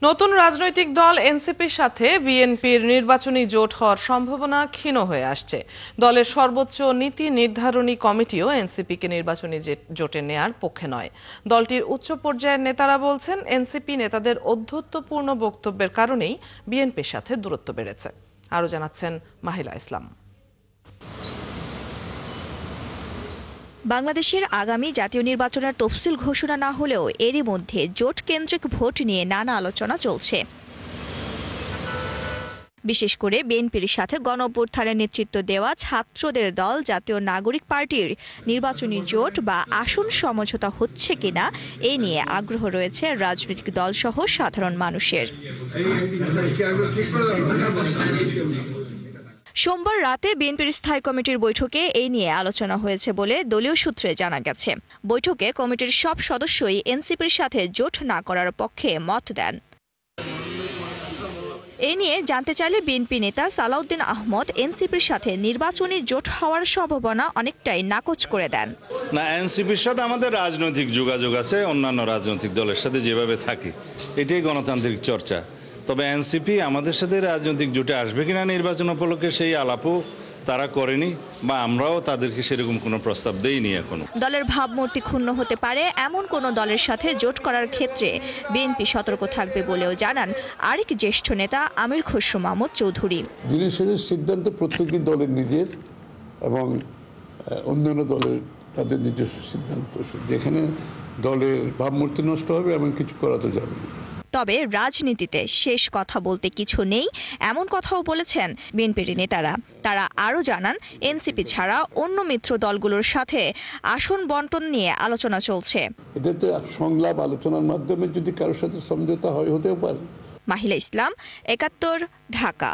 নতুন রাজনৈতিক দল এনসিপির সাথে বিএনপির নির্বাচনী জোট হওয়ার সম্ভাবনা ক্ষীণ হয়ে আসছে। দলের সর্বোচ্চ নীতি নির্ধারণী কমিটিও এনসিপিকে নির্বাচনী জোটে নেয়ার পক্ষে নয়। দলটির উচ্চ পর্যায়ের নেতারা বলছেন, এনসিপি নেতাদের ঔদ্ধত্যপূর্ণ বক্তব্যের কারণেই বিএনপির সাথে দূরত্ব বেড়েছে। আরও জানাচ্ছেন মাহিলা ইসলাম। বাংলাদেশের আগামী জাতীয় নির্বাচনের তফসিল ঘোষণা না হলেও এরই মধ্যে জোট কেন্দ্রিক ভোট নিয়ে নানা আলোচনা চলছে। বিশেষ করে বিএনপির সাথে গণঅভ্যুত্থানের নেতৃত্ব দেওয়া ছাত্রদের দল জাতীয় নাগরিক পার্টির নির্বাচনী জোট বা আসন সমঝোতা হচ্ছে কিনা এ নিয়ে আগ্রহ রয়েছে রাজনৈতিক দলসহ সাধারণ মানুষের। সোমবার রাতে বিএনপির স্থায়ী কমিটির বৈঠকে এই নিয়ে আলোচনা হয়েছে বলে দলীয় সূত্রে জানা গেছে। বৈঠকে কমিটির সব সদস্যই এনসিপির সাথে জোট না করার পক্ষে মত দেন। এ নিয়ে জানতে চাইলে বিএনপি নেতা সালাউদ্দিন আহমদ এনসিপির সাথে নির্বাচনী জোট হওয়ার সম্ভাবনা অনেকটাই নাকচ করে দেন। না, এনসিপির সাথে আমাদের রাজনৈতিক যোগাযোগ আছে অন্যান্য রাজনৈতিক দলের সাথে যেভাবে থাকি, এটাই গণতান্ত্রিক চর্চা। তবে এনসিপি আমাদের সাথে রাজনৈতিক জোটে আসবে কিনা নির্বাচন উপলক্ষে সেই আলাপও তারা করেনি, বা আমরাও তাদেরকে সেরকম কোনো প্রস্তাব দেইনি এখনো। দলের ভাবমূর্তি ক্ষুণ্ণ হতে পারে এমন কোনো দলের সাথে জোট করার ক্ষেত্রে বিএনপি সতর্ক থাকবে বলেও জানান আরেক জ্যেষ্ঠ নেতা আমির খসরু মাহমুদ চৌধুরী। জিনিসের সিদ্ধান্ত প্রত্যেকটি দলের নিজের এবং অন্যান্য দলের তাদের নিজস্ব সিদ্ধান্ত। যেখানে দলের ভাবমূর্তি নষ্ট হবে এমন কিছু করা তো যাবে না। তবে রাজনীতিতে শেষ কথা বলতে কিছু নেই এমন কথাও বলেছেন বিএনপির নেতারা। তারা আরও জানান, এনসিপি ছাড়া অন্য মিত্র দলগুলোর সাথে আসন বন্টন নিয়ে আলোচনা চলছে। এদের তো সংলাপ আলোচনার মাধ্যমে যদি কারোর সাথে সমঝোতা হয় হতেও পারে। মাহিলা ইসলাম, ৭১, ঢাকা।